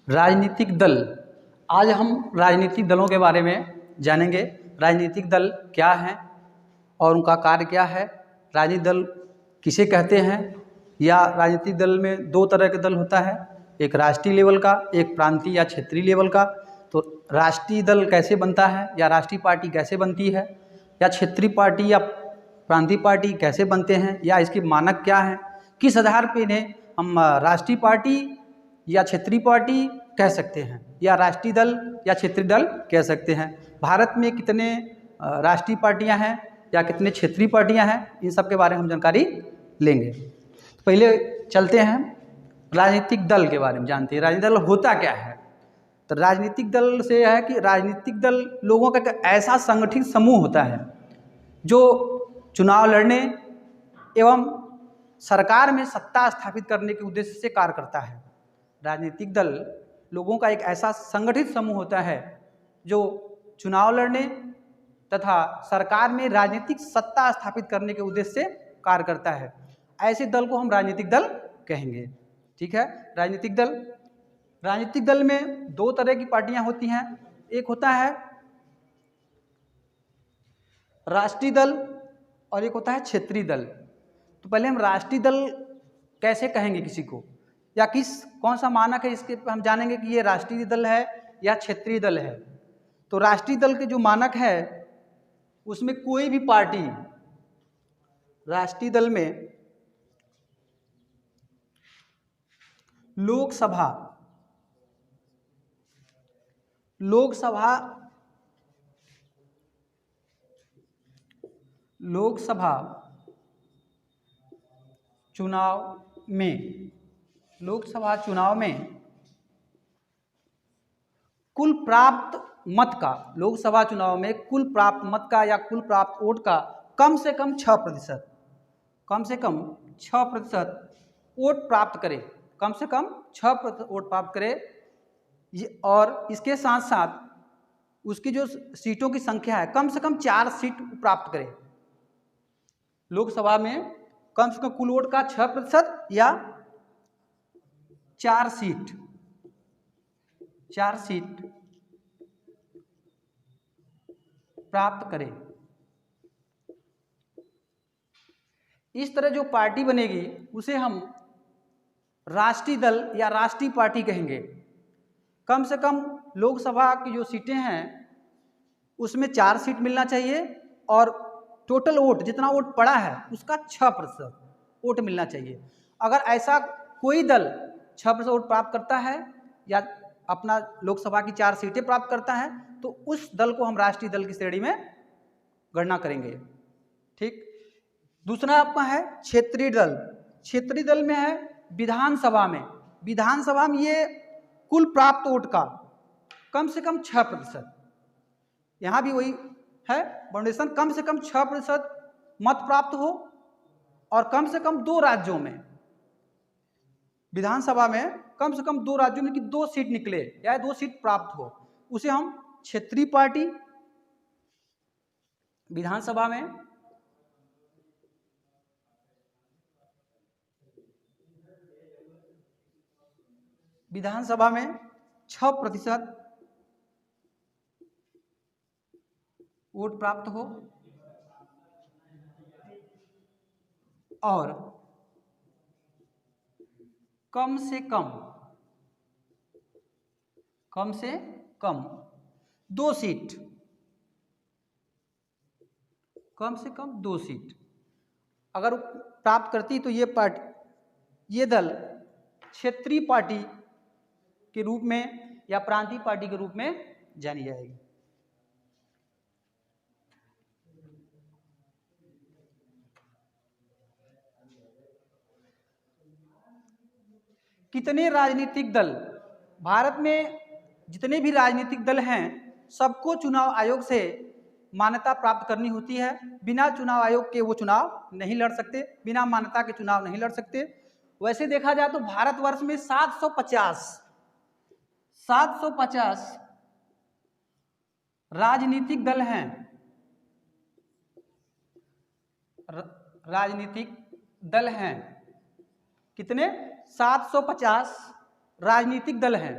राजनीतिक दल। आज हम राजनीतिक दलों के बारे में जानेंगे। राजनीतिक दल क्या हैं और उनका कार्य क्या है, राजनीतिक दल किसे कहते हैं, या राजनीतिक दल में दो तरह के दल होता है, एक राष्ट्रीय लेवल का, एक प्रांतीय या क्षेत्रीय लेवल का। तो राष्ट्रीय दल कैसे बनता है, या राष्ट्रीय पार्टी कैसे बनती है, या क्षेत्रीय पार्टी या प्रांतीय पार्टी कैसे बनते हैं, या इसके मानक क्या हैं, किस आधार पर इन्हें हम राष्ट्रीय पार्टी या क्षेत्रीय पार्टी कह सकते हैं, या राष्ट्रीय दल या क्षेत्रीय दल कह सकते हैं। भारत में कितने राष्ट्रीय पार्टियां हैं या कितने क्षेत्रीय पार्टियां हैं, इन सब के बारे में हम जानकारी लेंगे। तो पहले चलते हैं राजनीतिक दल के बारे में जानते हैं। राजनीतिक दल होता क्या है। तो राजनीतिक दल से यह है कि राजनीतिक दल लोगों का एक ऐसा संगठित समूह होता है जो चुनाव लड़ने एवं सरकार में सत्ता स्थापित करने के उद्देश्य से कार्य करता है। राजनीतिक दल लोगों का एक ऐसा संगठित समूह होता है जो चुनाव लड़ने तथा सरकार में राजनीतिक सत्ता स्थापित करने के उद्देश्य से कार्य करता है। ऐसे दल को हम राजनीतिक दल कहेंगे। ठीक है। राजनीतिक दल में दो तरह की पार्टियां होती हैं। एक होता है राष्ट्रीय दल और एक होता है क्षेत्रीय दल। तो पहले हम राष्ट्रीय दल कैसे कहेंगे किसी को, या कौन सा मानक है, इसके हम जानेंगे कि ये राष्ट्रीय दल है या क्षेत्रीय दल है। तो राष्ट्रीय दल के जो मानक है उसमें कोई भी पार्टी राष्ट्रीय दल में लोकसभा चुनाव में कुल प्राप्त मत का, लोकसभा चुनाव में कुल प्राप्त मत का या कुल प्राप्त वोट का कम से कम 6% वोट प्राप्त करे, कम से कम 6% वोट प्राप्त करे। और इसके साथ साथ उसकी जो सीटों की संख्या है कम से कम 4 सीट प्राप्त करे। लोकसभा में कम से कम कुल वोट का 6% या 4 सीट प्राप्त करे। इस तरह जो पार्टी बनेगी उसे हम राष्ट्रीय दल या राष्ट्रीय पार्टी कहेंगे। कम से कम लोकसभा की जो सीटें हैं उसमें 4 सीट मिलना चाहिए और टोटल वोट, जितना वोट पड़ा है उसका 6% वोट मिलना चाहिए। अगर ऐसा कोई दल 6% वोट प्राप्त करता है या अपना लोकसभा की 4 सीटें प्राप्त करता है तो उस दल को हम राष्ट्रीय दल की श्रेणी में गणना करेंगे। ठीक। दूसरा आपका है क्षेत्रीय दल। क्षेत्रीय दल में है विधानसभा में ये कुल प्राप्त वोट का कम से कम 6%, यहाँ भी वही है बाउंडेशन, कम से कम 6% मत प्राप्त हो और कम से कम 2 राज्यों में, विधानसभा में कम से कम 2 राज्यों में कि 2 सीट निकले या 2 सीट प्राप्त हो, उसे हम क्षेत्रीय पार्टी। विधानसभा में 6% वोट प्राप्त हो और कम से कम 2 सीट, अगर प्राप्त करती तो ये दल क्षेत्रीय पार्टी के रूप में या प्रांतीय पार्टी के रूप में जानी जाएगी। कितने राजनीतिक दल, भारत में जितने भी राजनीतिक दल हैं सबको चुनाव आयोग से मान्यता प्राप्त करनी होती है। बिना चुनाव आयोग के वो चुनाव नहीं लड़ सकते, बिना मान्यता के चुनाव नहीं लड़ सकते। वैसे देखा जाए तो भारतवर्ष में 750 राजनीतिक दल हैं। राजनीतिक दल हैं कितने? 750 राजनीतिक दल हैं।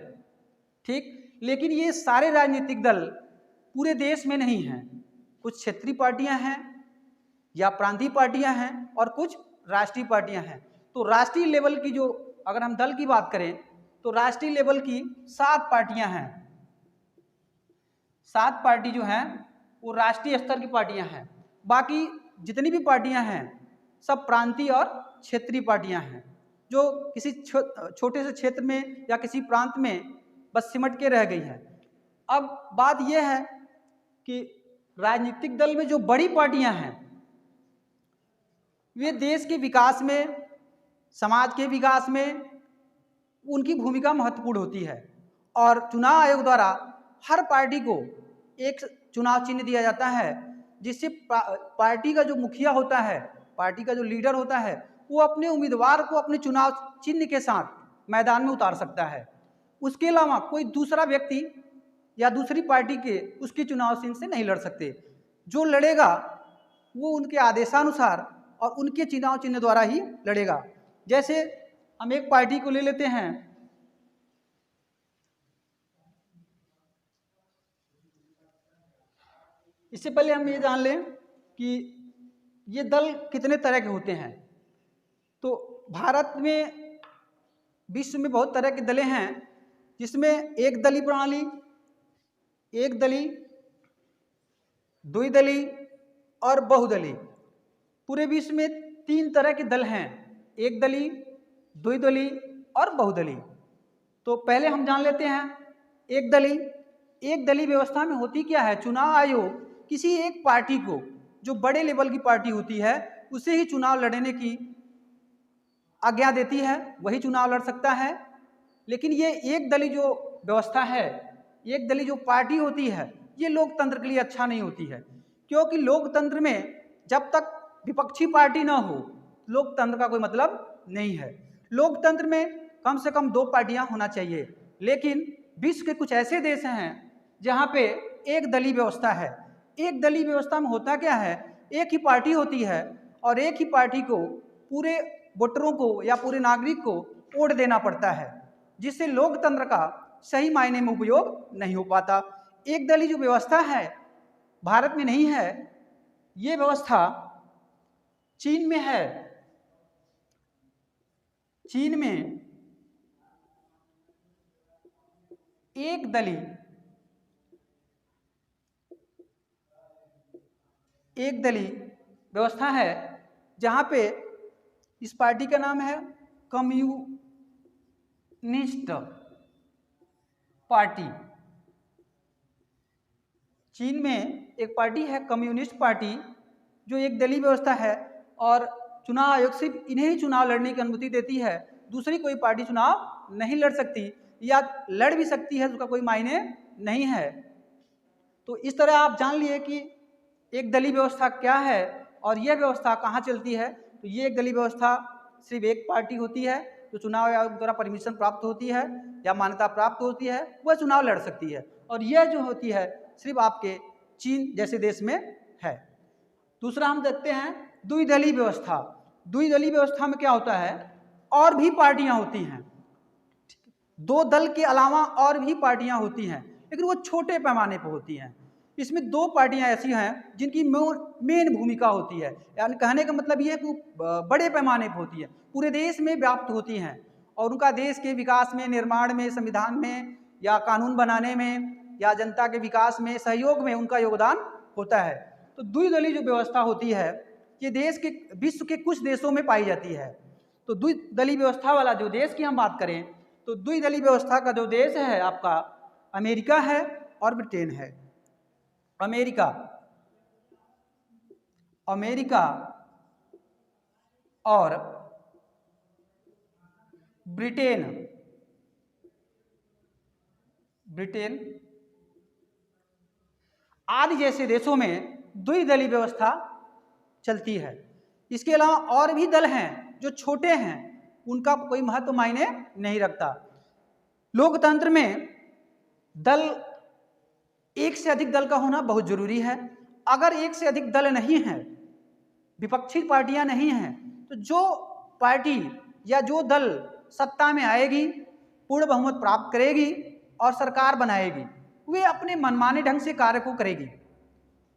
ठीक। लेकिन ये सारे राजनीतिक दल पूरे देश में नहीं हैं, कुछ क्षेत्रीय पार्टियां हैं या प्रांतीय पार्टियां हैं और कुछ राष्ट्रीय पार्टियां हैं। तो राष्ट्रीय लेवल की जो अगर हम दल की बात करें तो राष्ट्रीय लेवल की 7 पार्टियां हैं। 7 पार्टी जो हैं वो राष्ट्रीय स्तर की पार्टियां हैं। बाकी जितनी भी पार्टियां हैं सब प्रांतीय और क्षेत्रीय पार्टियां हैं, जो किसी छोटे से क्षेत्र में या किसी प्रांत में बस सिमट के रह गई है। अब बात यह है कि राजनीतिक दल में जो बड़ी पार्टियां हैं वे देश के विकास में, समाज के विकास में उनकी भूमिका महत्वपूर्ण होती है। और चुनाव आयोग द्वारा हर पार्टी को एक चुनाव चिन्ह दिया जाता है, जिससे पार्टी का जो मुखिया होता है, पार्टी का जो लीडर होता है, वो अपने उम्मीदवार को अपने चुनाव चिन्ह के साथ मैदान में उतार सकता है। उसके अलावा कोई दूसरा व्यक्ति या दूसरी पार्टी के उसकी चुनाव चिन्ह से नहीं लड़ सकते। जो लड़ेगा वो उनके आदेशानुसार और उनके चुनाव चिन्ह द्वारा ही लड़ेगा। जैसे हम एक पार्टी को ले लेते हैं, इससे पहले हम ये जान लें कि ये दल कितने तरह के होते हैं। तो भारत में, विश्व में बहुत तरह के दलें हैं, जिसमें एक दलीय प्रणाली, एक दलीय, द्विदलीय और बहुदलीय। पूरे विश्व में 3 तरह के दल हैं, एक दलीय, द्विदलीय और बहुदलीय। तो पहले हम जान लेते हैं एक दलीय। एक दलीय व्यवस्था में होती क्या है, चुनाव आयोग किसी एक पार्टी को, जो बड़े लेवल की पार्टी होती है, उसे ही चुनाव लड़ने की आज्ञा देती है, वही चुनाव लड़ सकता है। लेकिन ये एक दलीय जो व्यवस्था है, एक दलीय जो पार्टी होती है, ये लोकतंत्र के लिए अच्छा नहीं होती है। क्योंकि लोकतंत्र में जब तक विपक्षी पार्टी ना हो, लोकतंत्र का कोई मतलब नहीं है। लोकतंत्र में कम से कम 2 पार्टियां होना चाहिए। लेकिन विश्व के कुछ ऐसे देश हैं जहां पे एक दलीय व्यवस्था है। एक दलीय व्यवस्था में होता क्या है, एक ही पार्टी होती है और एक ही पार्टी को पूरे वोटरों को या पूरे नागरिक को वोट देना पड़ता है, जिससे लोकतंत्र का सही मायने में उपयोग नहीं हो पाता। एक दलीय जो व्यवस्था है भारत में नहीं है, ये व्यवस्था चीन में है। चीन में एक दलीय व्यवस्था है, जहां पे इस पार्टी का नाम है कम्युनिस्ट पार्टी। चीन में एक पार्टी है कम्युनिस्ट पार्टी, जो एक दलीय व्यवस्था है और चुनाव आयोग सिर्फ इन्हें ही चुनाव लड़ने की अनुमति देती है। दूसरी कोई पार्टी चुनाव नहीं लड़ सकती, या लड़ भी सकती है उसका कोई मायने नहीं है। तो इस तरह आप जान लिए कि एक दलीय व्यवस्था क्या है और यह व्यवस्था कहाँ चलती है। तो ये एक दलीय व्यवस्था सिर्फ एक पार्टी होती है, जो चुनाव आयोग द्वारा परमिशन प्राप्त होती है या मान्यता प्राप्त होती है, वह चुनाव लड़ सकती है। और यह जो होती है सिर्फ आपके चीन जैसे देश में है। दूसरा हम देखते हैं द्विदलीय व्यवस्था। द्विदलीय व्यवस्था में क्या होता है, और भी पार्टियां होती हैं, 2 दल के अलावा और भी पार्टियां होती हैं, लेकिन वो छोटे पैमाने पर होती हैं। इसमें 2 पार्टियां ऐसी हैं जिनकी मेन भूमिका होती है, यानी कहने का मतलब ये है कि बड़े पैमाने पर होती है, पूरे देश में व्याप्त होती हैं और उनका देश के विकास में, निर्माण में, संविधान में या कानून बनाने में या जनता के विकास में, सहयोग में उनका योगदान होता है। तो द्विदलीय जो व्यवस्था होती है ये देश के, विश्व के कुछ देशों में पाई जाती है। तो द्विदलीय व्यवस्था वाला जो देश की हम बात करें तो द्विदलीय व्यवस्था का जो देश है आपका अमेरिका है और ब्रिटेन है। अमेरिका और ब्रिटेन आदि जैसे देशों में द्विदलीय व्यवस्था चलती है। इसके अलावा और भी दल हैं जो छोटे हैं, उनका कोई महत्व मायने नहीं रखता। लोकतंत्र में दल, एक से अधिक दल का होना बहुत जरूरी है। अगर एक से अधिक दल नहीं है, विपक्षी पार्टियां नहीं हैं, तो जो पार्टी या जो दल सत्ता में आएगी, पूर्ण बहुमत प्राप्त करेगी और सरकार बनाएगी, वे अपने मनमाने ढंग से कार्य को करेगी,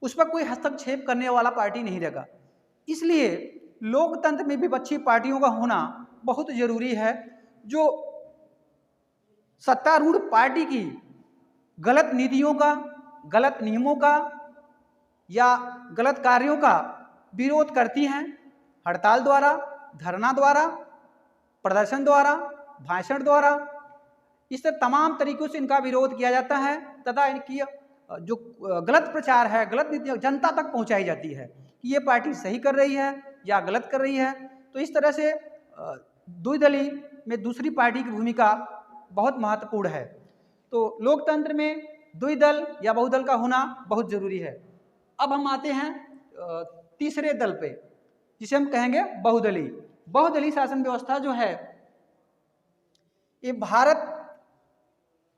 उस पर कोई हस्तक्षेप करने वाला पार्टी नहीं रहेगा। इसलिए लोकतंत्र में विपक्षी पार्टियों का होना बहुत जरूरी है, जो सत्तारूढ़ पार्टी की गलत नीतियों का, गलत नियमों का या गलत कार्यों का विरोध करती हैं, हड़ताल द्वारा, धरना द्वारा, प्रदर्शन द्वारा, भाषण द्वारा, इस तरह तमाम तरीकों से इनका विरोध किया जाता है तथा इनकी जो गलत प्रचार है, गलत नीतियाँ जनता तक पहुंचाई जाती है कि ये पार्टी सही कर रही है या गलत कर रही है। तो इस तरह से द्विदलीय में दूसरी पार्टी की भूमिका बहुत महत्वपूर्ण है। तो लोकतंत्र में द्विदल या बहुदल का होना बहुत जरूरी है। अब हम आते हैं तीसरे दल पे, जिसे हम कहेंगे बहुदलीय। बहुदलीय शासन व्यवस्था जो है, ये भारत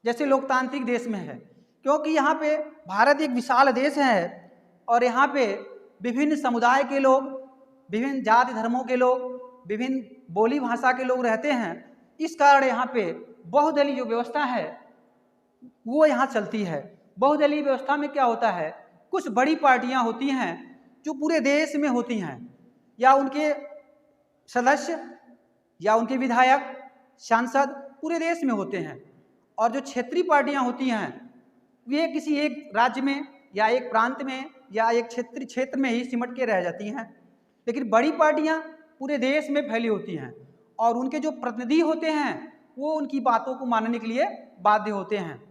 जैसे लोकतांत्रिक देश में है, क्योंकि यहाँ पे भारत एक विशाल देश है और यहाँ पे विभिन्न समुदाय के लोग, विभिन्न जाति धर्मों के लोग, विभिन्न बोली भाषा के लोग रहते हैं। इस कारण यहाँ पे बहुदलीय जो व्यवस्था है वो यहाँ चलती है। बहुदलीय व्यवस्था में क्या होता है, कुछ बड़ी पार्टियाँ होती हैं जो पूरे देश में होती हैं, या उनके सदस्य या उनके विधायक, सांसद पूरे देश में होते हैं, और जो क्षेत्रीय पार्टियाँ होती हैं वे किसी एक राज्य में या एक प्रांत में या एक क्षेत्र में ही सिमट के रह जाती हैं। लेकिन बड़ी पार्टियाँ पूरे देश में फैली होती हैं और उनके जो प्रतिनिधि होते हैं वो उनकी बातों को मानने के लिए बाध्य होते हैं।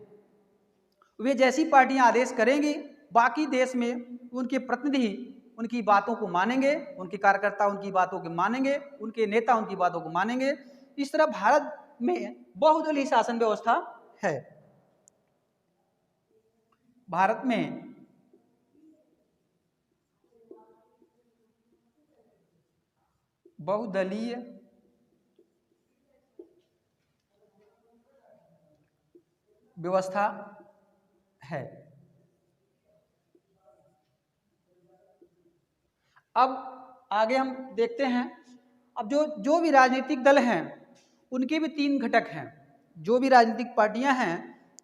वे जैसी पार्टियाँ आदेश करेंगी, बाकी देश में उनके प्रतिनिधि उनकी बातों को मानेंगे, उनके कार्यकर्ता उनकी बातों को मानेंगे, उनके नेता उनकी बातों को मानेंगे। इस तरह भारत में बहुदलीय शासन व्यवस्था है। भारत में बहुदलीय व्यवस्था है। अब आगे हम देखते हैं, अब जो भी राजनीतिक दल हैं उनके भी 3 घटक हैं। जो भी राजनीतिक पार्टियां हैं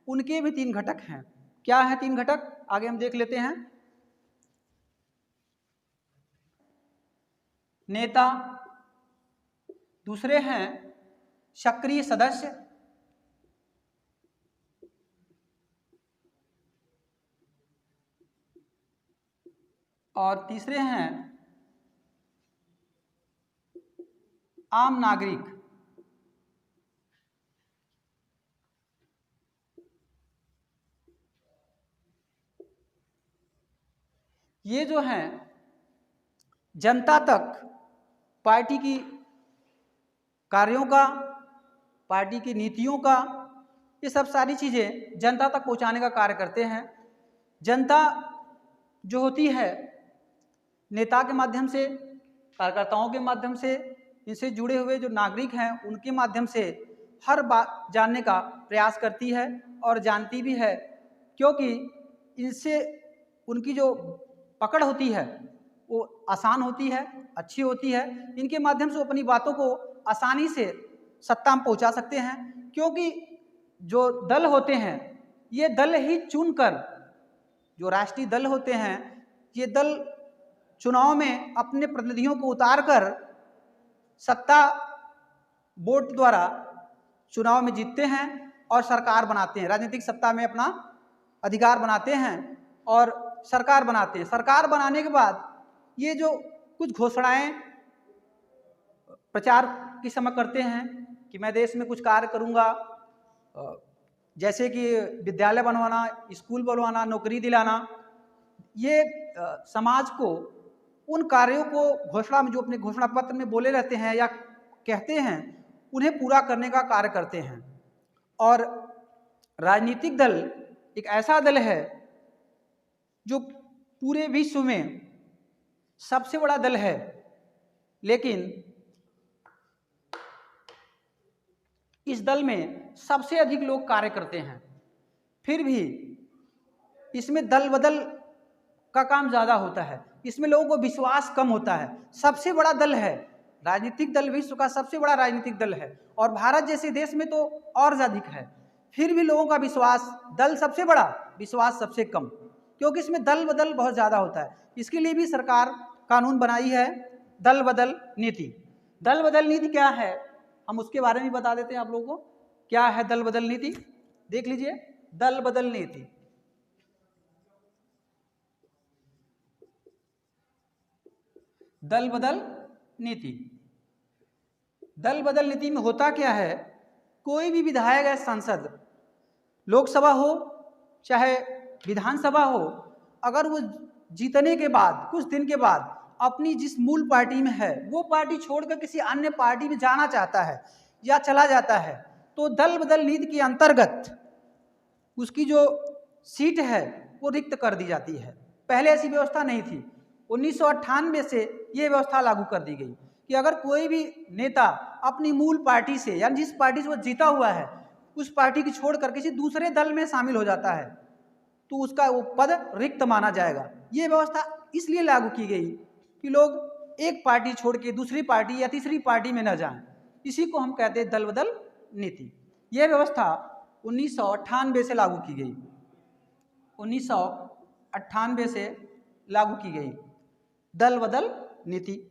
उनके भी 3 घटक हैं। क्या है 3 घटक, आगे हम देख लेते हैं। नेता, दूसरे हैं सक्रिय सदस्य, और तीसरे हैं आम नागरिक। ये जो हैं जनता तक पार्टी की कार्यों का, पार्टी की नीतियों का, ये सब सारी चीज़ें जनता तक पहुंचाने का कार्य करते हैं। जनता जो होती है नेता के माध्यम से, कार्यकर्ताओं के माध्यम से, इनसे जुड़े हुए जो नागरिक हैं उनके माध्यम से हर बात जानने का प्रयास करती है और जानती भी है, क्योंकि इनसे उनकी जो पकड़ होती है वो आसान होती है, अच्छी होती है। इनके माध्यम से वो अपनी बातों को आसानी से सत्ता में पहुंचा सकते हैं, क्योंकि जो दल होते हैं ये दल ही चुनकर, जो राष्ट्रीय दल होते हैं ये दल चुनाव में अपने प्रतिनिधियों को उतारकर सत्ता वोट द्वारा चुनाव में जीतते हैं और सरकार बनाते हैं, राजनीतिक सत्ता में अपना अधिकार बनाते हैं और सरकार बनाते हैं। सरकार बनाने के बाद ये जो कुछ घोषणाएं प्रचार के समय करते हैं कि मैं देश में कुछ कार्य करूंगा, जैसे कि विद्यालय बनवाना, स्कूल बनवाना, नौकरी दिलाना, ये समाज को उन कार्यों को घोषणा में, जो अपने घोषणा पत्र में बोले रहते हैं या कहते हैं, उन्हें पूरा करने का कार्य करते हैं। और राजनीतिक दल एक ऐसा दल है जो पूरे विश्व में सबसे बड़ा दल है, लेकिन इस दल में सबसे अधिक लोग कार्य करते हैं। फिर भी इसमें दल बदल का काम ज़्यादा होता है, इसमें लोगों को विश्वास कम होता है। सबसे बड़ा दल है, राजनीतिक दल विश्व का सबसे बड़ा राजनीतिक दल है, और भारत जैसे देश में तो और अधिक है। फिर भी लोगों का विश्वास, दल सबसे बड़ा, विश्वास सबसे कम, क्योंकि इसमें दल बदल बहुत ज़्यादा होता है। इसके लिए भी सरकार कानून बनाई है, दल बदल नीति। दल बदल नीति क्या है, हम उसके बारे में बता देते हैं आप लोगों को। क्या है दल बदल नीति, देख लीजिए। दल बदल नीति, दल बदल नीति, दल बदल नीति में होता क्या है, कोई भी विधायक या सांसद, लोकसभा हो चाहे विधानसभा हो, अगर वो जीतने के बाद कुछ दिन के बाद अपनी जिस मूल पार्टी में है वो पार्टी छोड़कर किसी अन्य पार्टी में जाना चाहता है या चला जाता है, तो दल बदल नीति के अंतर्गत उसकी जो सीट है वो रिक्त कर दी जाती है। पहले ऐसी व्यवस्था नहीं थी। 1998 से ये व्यवस्था लागू कर दी गई कि अगर कोई भी नेता अपनी मूल पार्टी से, यानी जिस पार्टी से वो जीता हुआ है, उस पार्टी की छोड़कर किसी दूसरे दल में शामिल हो जाता है तो उसका वो पद रिक्त माना जाएगा। ये व्यवस्था इसलिए लागू की गई कि लोग एक पार्टी छोड़ के दूसरी पार्टी या तीसरी पार्टी में न जाएं। इसी को हम कहते हैं दल बदल नीति। यह व्यवस्था 1998 से लागू की गई, 1998 से लागू की गई दल बदल नीति।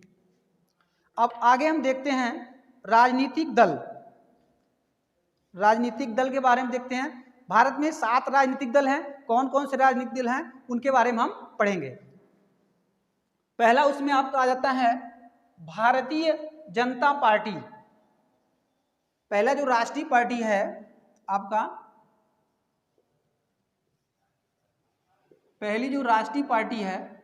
अब आगे हम देखते हैं राजनीतिक दल। राजनीतिक दल के बारे में देखते हैं। भारत में 7 राजनीतिक दल हैं। कौन कौन से राजनीतिक दल हैं उनके बारे में हम पढ़ेंगे। पहला उसमें आपका आ जाता है भारतीय जनता पार्टी। पहला जो राष्ट्रीय पार्टी है आपका, पहली जो राष्ट्रीय पार्टी है,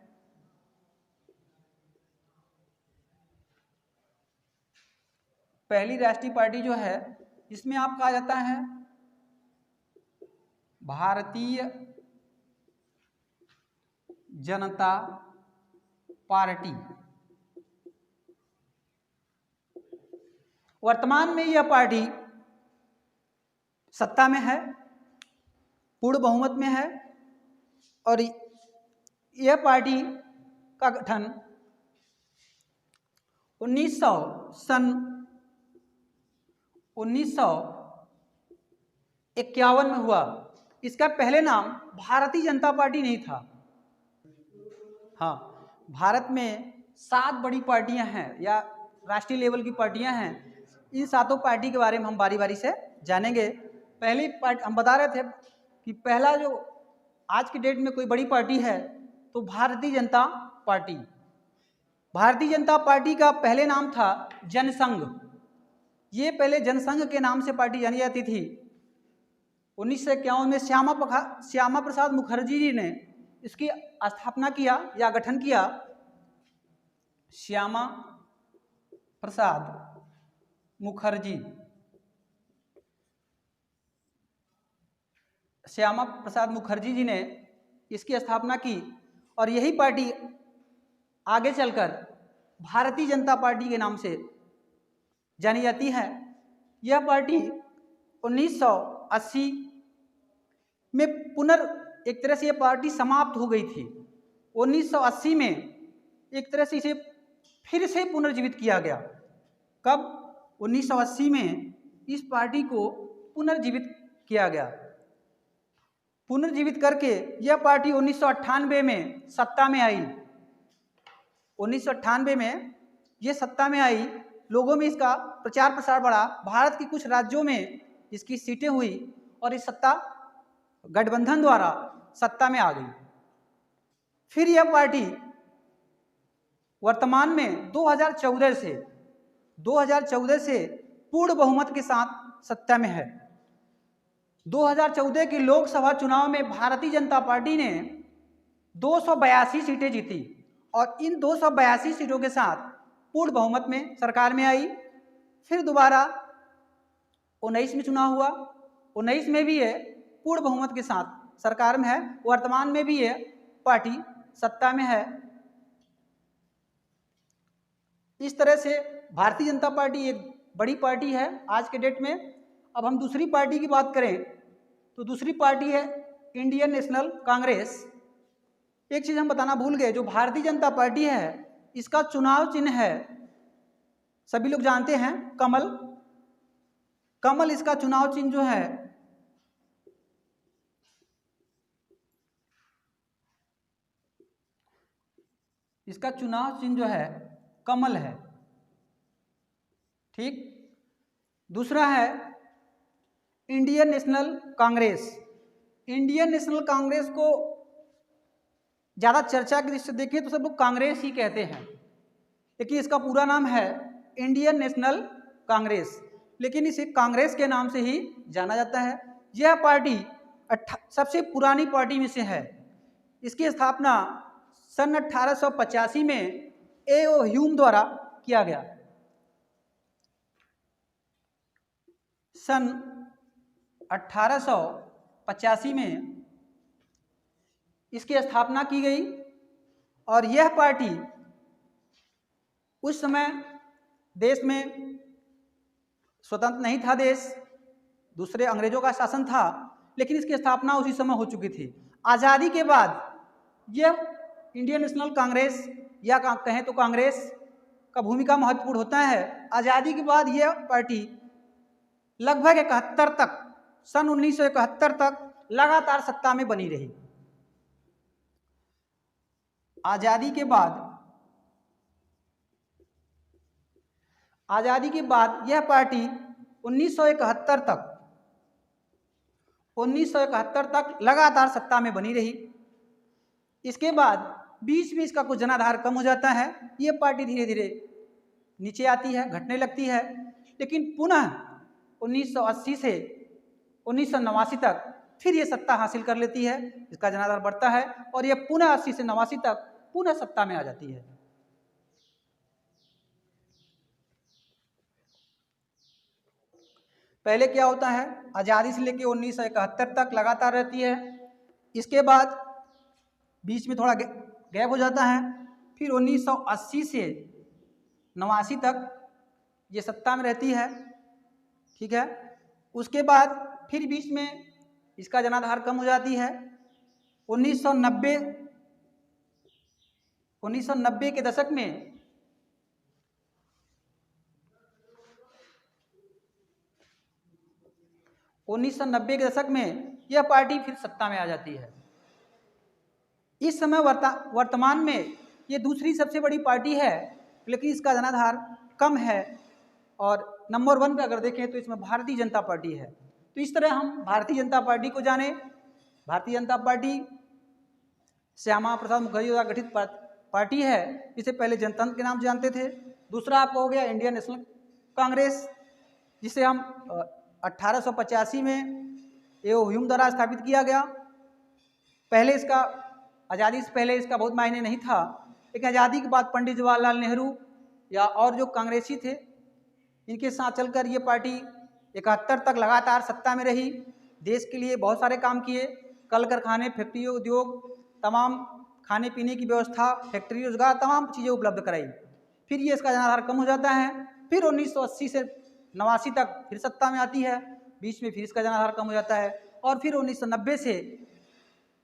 पहली राष्ट्रीय पार्टी जो है इसमें आपका आ जाता है भारतीय जनता पार्टी। वर्तमान में यह पार्टी सत्ता में है, पूर्ण बहुमत में है, और यह पार्टी का गठन 1951 में हुआ। इसका पहले नाम भारतीय जनता पार्टी नहीं था। हाँ, भारत में 7 बड़ी पार्टियां हैं या राष्ट्रीय लेवल की पार्टियां हैं। इन 7 पार्टी के बारे में हम बारी बारी से जानेंगे। पहली पार्टी हम बता रहे थे कि पहला जो आज की डेट में कोई बड़ी पार्टी है तो भारतीय जनता पार्टी। भारतीय जनता पार्टी का पहले नाम था जनसंघ। ये पहले जनसंघ के नाम से पार्टी जानी जाती थी। 1951 में श्यामा प्रसाद मुखर्जी जी ने इसकी स्थापना किया या गठन किया। श्यामा प्रसाद मुखर्जी, श्यामा प्रसाद मुखर्जी जी ने इसकी स्थापना की और यही पार्टी आगे चलकर भारतीय जनता पार्टी के नाम से जानी जाती है। यह पार्टी 1980 में एक तरह से यह पार्टी समाप्त हो गई थी। 1980 में एक तरह से इसे फिर से पुनर्जीवित किया गया। कब? 1980 में इस पार्टी को पुनर्जीवित किया गया। पुनर्जीवित करके यह पार्टी 1998 में सत्ता में आई। 1998 में ये सत्ता में आई। लोगों में इसका प्रचार प्रसार बढ़ा। भारत के कुछ राज्यों में इसकी सीटें हुई और इस सत्ता गठबंधन द्वारा सत्ता में आ गई। फिर यह पार्टी वर्तमान में 2014 से पूर्ण बहुमत के साथ सत्ता में है। 2014 के लोकसभा चुनाव में भारतीय जनता पार्टी ने 282 सीटें जीती और इन 282 सीटों के साथ पूर्ण बहुमत में सरकार में आई। फिर दोबारा 19 में चुनाव हुआ। 19 में भी ये पूर्ण बहुमत के साथ सरकार में है। वर्तमान में भी ये पार्टी सत्ता में है। इस तरह से भारतीय जनता पार्टी एक बड़ी पार्टी है आज के डेट में। अब हम दूसरी पार्टी की बात करें तो दूसरी पार्टी है इंडियन नेशनल कांग्रेस। एक चीज़ हम बताना भूल गए, जो भारतीय जनता पार्टी है इसका चुनाव चिन्ह है, सभी लोग जानते हैं, कमल। कमल इसका चुनाव चिन्ह जो है इसका चुनाव चिन्ह जो है कमल है। ठीक। दूसरा है Indian national Congress. Indian national Congress को ज़्यादा चर्चा की दृष्टि से देखें तो सब लोग कांग्रेस ही कहते हैं, लेकिन इसका पूरा नाम है इंडियन नेशनल कांग्रेस, लेकिन इसे कांग्रेस के नाम से ही जाना जाता है। यह पार्टी सबसे पुरानी पार्टी में से है। इसकी स्थापना सन 1885 में ए.ओ. ह्यूम द्वारा किया गया। सन 1885 में इसकी स्थापना की गई और यह पार्टी उस समय देश में स्वतंत्र नहीं था, देश दूसरे अंग्रेजों का शासन था, लेकिन इसकी स्थापना उसी समय हो चुकी थी। आज़ादी के बाद यह इंडियन नेशनल कांग्रेस या कहें तो कांग्रेस का भूमिका महत्वपूर्ण होता है। आज़ादी के बाद यह पार्टी लगभग 71 तक, सन 1971 तक लगातार सत्ता में बनी रही। आज़ादी के बाद यह पार्टी 1971 तक लगातार सत्ता में बनी रही। इसके बाद बीच में इसका कुछ जनाधार कम हो जाता है, ये पार्टी धीरे धीरे नीचे आती है, घटने लगती है, लेकिन पुनः 1980 से 1989 तक फिर ये सत्ता हासिल कर लेती है, इसका जनाधार बढ़ता है और ये पुनः 80 से 89 तक पुनः सत्ता में आ जाती है। पहले क्या होता है, आज़ादी से लेकर 1971 तक लगातार रहती है, इसके बाद बीच में थोड़ा गैप हो जाता है, फिर 1980 से 89 तक ये सत्ता में रहती है। ठीक है। उसके बाद फिर बीच में इसका जनाधार कम हो जाती है। 1990 के दशक में यह पार्टी फिर सत्ता में आ जाती है। इस समय वर्तमान में ये दूसरी सबसे बड़ी पार्टी है, लेकिन इसका जनाधार कम है और नंबर 1 पे अगर देखें तो इसमें भारतीय जनता पार्टी है। तो इस तरह हम भारतीय जनता पार्टी को जाने। भारतीय जनता पार्टी श्यामा प्रसाद मुखर्जी द्वारा गठित पार्टी है, जिसे पहले जनतंत्र के नाम से जानते थे। दूसरा आपका हो गया इंडियन नेशनल कांग्रेस, जिसे हम 1885 में ए.ओ. ह्यूम द्वारा स्थापित किया गया। पहले इसका आज़ादी से पहले इसका बहुत मायने नहीं था, लेकिन आज़ादी के बाद पंडित जवाहरलाल नेहरू या और जो कांग्रेसी थे, इनके साथ चलकर ये पार्टी 71 तक लगातार सत्ता में रही। देश के लिए बहुत सारे काम किए, कल कारखाने, फैक्ट्री, उद्योग, तमाम खाने पीने की व्यवस्था, फैक्ट्री, रोजगार, तमाम चीज़ें उपलब्ध कराई। फिर ये इसका जनाधार कम हो जाता है, फिर 1980 से 89 तक फिर सत्ता में आती है, बीच में फिर इसका जनाधार कम हो जाता है और फिर 1990 से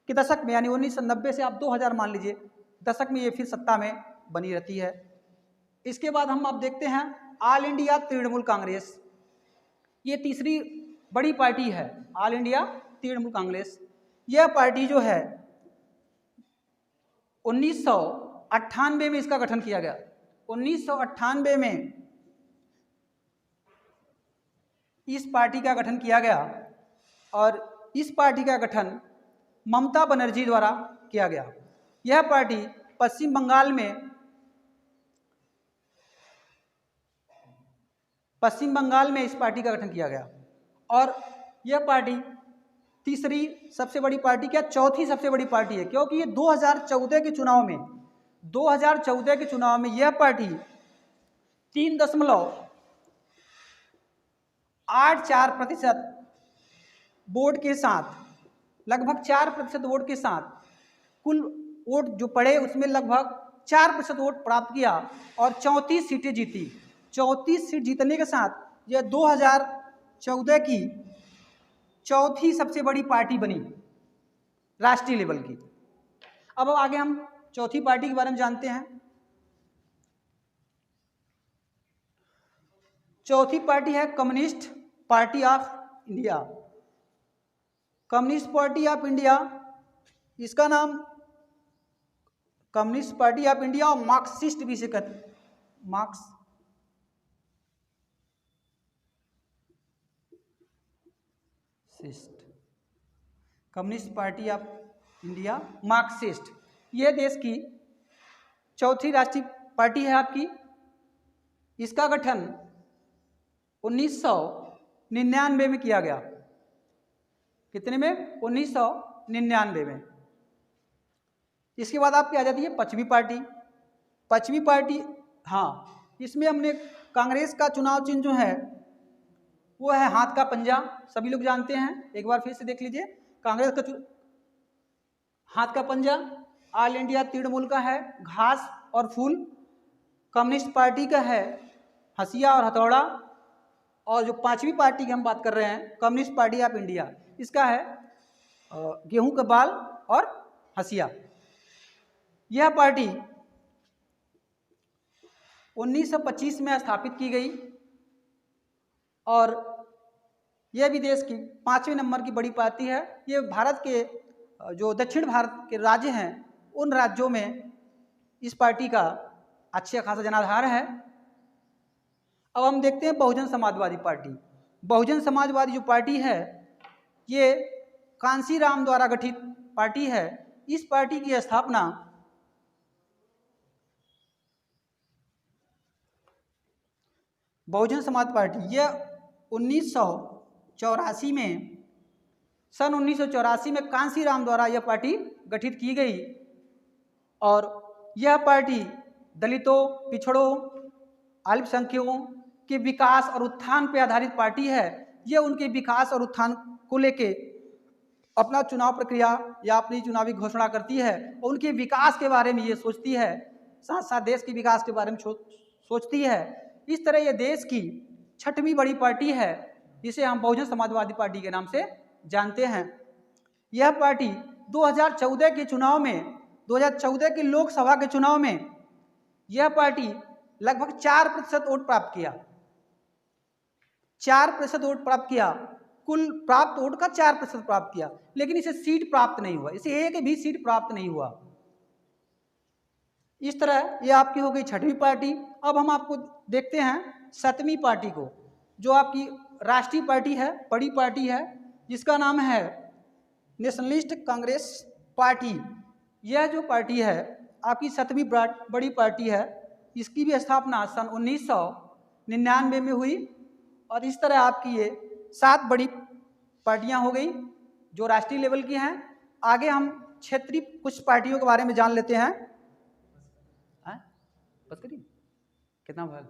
के दशक में, यानी 1990 से आप 2000 मान लीजिए, दशक में ये फिर सत्ता में बनी रहती है। इसके बाद हम अब देखते हैं ऑल इंडिया तृणमूल कांग्रेस। ये तीसरी बड़ी पार्टी है, ऑल इंडिया तृणमूल कांग्रेस। यह पार्टी जो है 1998 में इसका गठन किया गया। 1998 में इस पार्टी का गठन किया गया और इस पार्टी का गठन ममता बनर्जी द्वारा किया गया। यह पार्टी पश्चिम बंगाल में इस पार्टी का गठन किया गया और यह पार्टी तीसरी सबसे बड़ी पार्टी, क्या चौथी सबसे बड़ी पार्टी है, क्योंकि ये 2014 के चुनाव में यह पार्टी 3.84% वोट के साथ, लगभग 4% वोट के साथ, कुल वोट जो पड़े उसमें लगभग 4% वोट प्राप्त किया और 34 सीटें जीती। 34 सीट जीतने के साथ यह 2014 की चौथी सबसे बड़ी पार्टी बनी राष्ट्रीय लेवल की। अब आगे हम चौथी पार्टी के बारे में जानते हैं। चौथी पार्टी है communist party of India. Communist party of India, इसका नाम कम्युनिस्ट पार्टी ऑफ इंडिया और मार्क्सिस्ट भी से कहते हैं, Marxist, communist party of India Marxist, ये देश की चौथी राष्ट्रीय पार्टी है आपकी। इसका गठन 1999 में किया गया। कितने में? 1999 में। इसके बाद आपकी आ जाती है पश्चिमी पार्टी। पश्चिमी पार्टी, हाँ, इसमें हमने कांग्रेस का चुनाव चिन्ह जो है वो है हाथ का पंजा, सभी लोग जानते हैं, एक बार फिर से देख लीजिए। कांग्रेस का हाथ का पंजा, ऑल इंडिया तृणमूल का है घास और फूल, कम्युनिस्ट पार्टी का है हंसिया और हथौड़ा, और जो पांचवी पार्टी की हम बात कर रहे हैं कम्युनिस्ट पार्टी ऑफ इंडिया, इसका है गेहूं का बाल और हंसिया। यह पार्टी 1925 में स्थापित की गई और यह भी देश की 5वें नंबर की बड़ी पार्टी है। ये भारत के जो दक्षिण भारत के राज्य हैं उन राज्यों में इस पार्टी का अच्छा खासा जनाधार है। अब हम देखते हैं बहुजन समाजवादी पार्टी। बहुजन समाजवादी जो पार्टी है ये कांशीराम द्वारा गठित पार्टी है। इस पार्टी की स्थापना बहुजन समाज पार्टी यह 1984 में, सन 1984 में कांशीराम द्वारा यह पार्टी गठित की गई और यह पार्टी दलितों, पिछड़ों, अल्पसंख्यकों के विकास और उत्थान पर आधारित पार्टी है। यह उनके विकास और उत्थान को लेके अपना चुनाव प्रक्रिया या अपनी चुनावी घोषणा करती है और उनके विकास के बारे में ये सोचती है, साथ साथ देश के विकास के बारे में सोचती है। इस तरह ये देश की 6वीं बड़ी पार्टी है जिसे हम बहुजन समाजवादी पार्टी के नाम से जानते हैं। यह पार्टी 2014 के चुनाव में, 2014 के लोकसभा के चुनाव में यह पार्टी लगभग 4% वोट प्राप्त किया। 4% वोट प्राप्त किया, कुल प्राप्त वोट का 4% प्राप्त किया, लेकिन इसे सीट प्राप्त नहीं हुआ, इसे एक भी सीट प्राप्त नहीं हुआ। इस तरह ये आपकी हो गई 6वीं पार्टी। अब हम आपको देखते हैं 7वीं पार्टी को, जो आपकी राष्ट्रीय पार्टी है, बड़ी पार्टी है, जिसका नाम है नेशनलिस्ट कांग्रेस पार्टी। यह जो पार्टी है आपकी 7वीं बड़ी पार्टी है। इसकी भी स्थापना सन 1999 में हुई और इस तरह आपकी ये 7 बड़ी पार्टियां हो गई जो राष्ट्रीय लेवल की हैं। आगे हम क्षेत्रीय कुछ पार्टियों के बारे में जान लेते हैं। बस करिए, कितना भाग